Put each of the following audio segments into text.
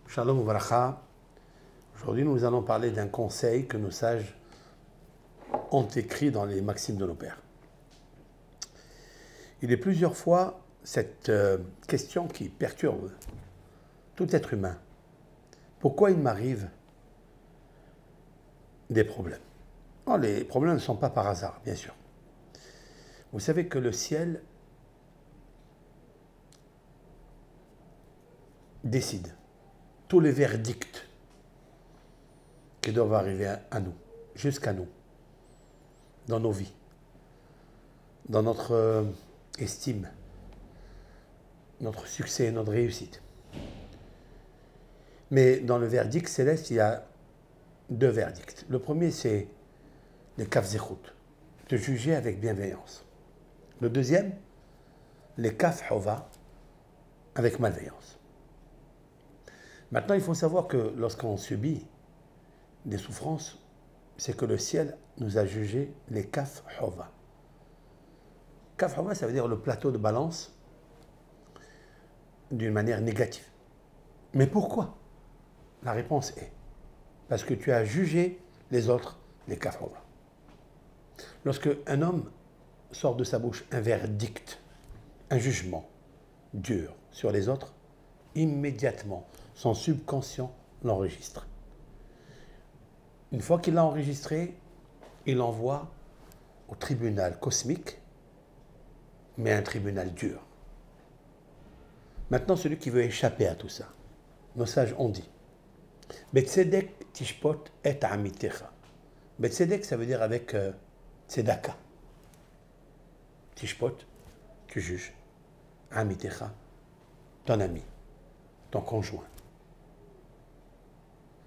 Shalom Uvracha. Aujourd'hui, nous allons parler d'un conseil que nos sages ont écrit dans les maximes de nos pères. Il est plusieurs fois cette question qui perturbe tout être humain. Pourquoi il m'arrive des problèmes? Oh, les problèmes ne sont pas par hasard, bien sûr. Vous savez que le ciel décide tous les verdicts qui doivent arriver à nous, jusqu'à nous, dans nos vies, dans notre estime, notre succès, notre réussite. Mais dans le verdict céleste, il y a deux verdicts. Le premier, c'est le kaf zechut, te juger avec bienveillance. Le deuxième, les kaf hova, avec malveillance. Maintenant, il faut savoir que lorsqu'on subit des souffrances, c'est que le ciel nous a jugé les kaf hova. Kaf hova, ça veut dire le plateau de balance d'une manière négative. Mais pourquoi? La réponse est parce que tu as jugé les autres les kaf hova. Lorsque un homme sort de sa bouche un verdict, un jugement dur sur les autres, immédiatement, son subconscient l'enregistre. Une fois qu'il l'a enregistré, il l'envoie au tribunal cosmique, mais un tribunal dur. Maintenant, celui qui veut échapper à tout ça, nos sages ont dit Betzedek tishpot et amitecha. Betzedek, ça veut dire avec tzedaka. Tishpot, tu juges. Amitecha, ton ami, ton conjoint.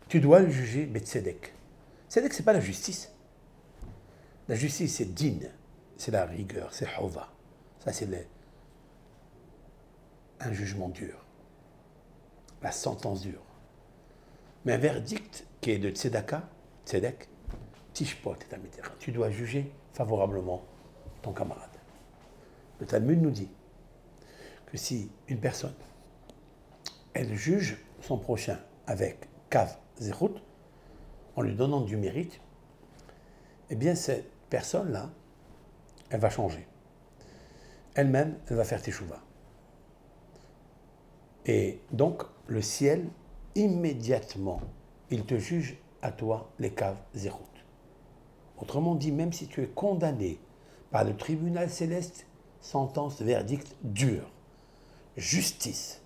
Tu dois le juger Betzedek. Tzedek, ce n'est pas la justice. La justice, c'est din, c'est la rigueur, c'est hova. Ça, c'est un jugement dur, la sentence dure. Mais un verdict qui est de tzedaka, tzedek, tishpot et amitecha. Tu dois juger favorablement ton camarade. Le Talmud nous dit que si une personne, elle juge son prochain avec kav zechut, en lui donnant du mérite, eh bien cette personne-là, elle va changer. Elle-même, elle va faire teshuva. Et donc, le ciel, immédiatement, il te juge à toi les kav zechut. Autrement dit, même si tu es condamné par le tribunal céleste, sentence, verdict dur, justice.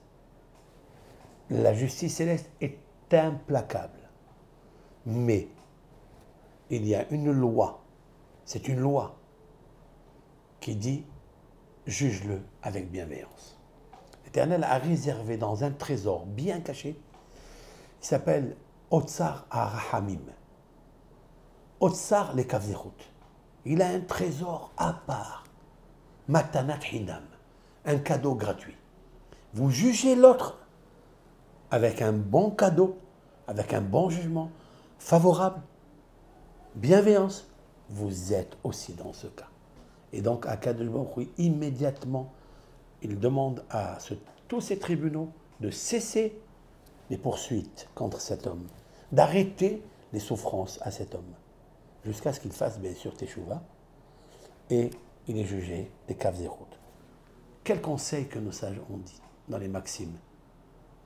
La justice céleste est implacable. Mais il y a une loi, c'est une loi qui dit juge-le avec bienveillance. L'Éternel a réservé dans un trésor bien caché, il s'appelle Otsar Arahamim. Otsar les kav zechut. Il a un trésor à part, Matanat Hinam, un cadeau gratuit. Vous jugez l'autre avec un bon cadeau, avec un bon jugement, favorable, bienveillance, vous êtes aussi dans ce cas. Et donc, à Kadosh Baruch Hu, immédiatement, il demande à tous ces tribunaux de cesser les poursuites contre cet homme, d'arrêter les souffrances à cet homme, jusqu'à ce qu'il fasse, bien sûr, teshuva, et il est jugé des kav zechut. Quel conseil que nos sages ont dit dans les maximes?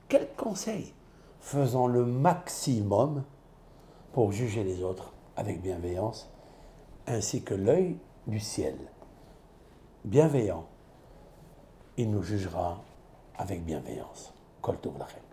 Quel conseil? Faisons le maximum pour juger les autres avec bienveillance, ainsi que l'œil du ciel. Bienveillant, il nous jugera avec bienveillance. Kol tov lachem.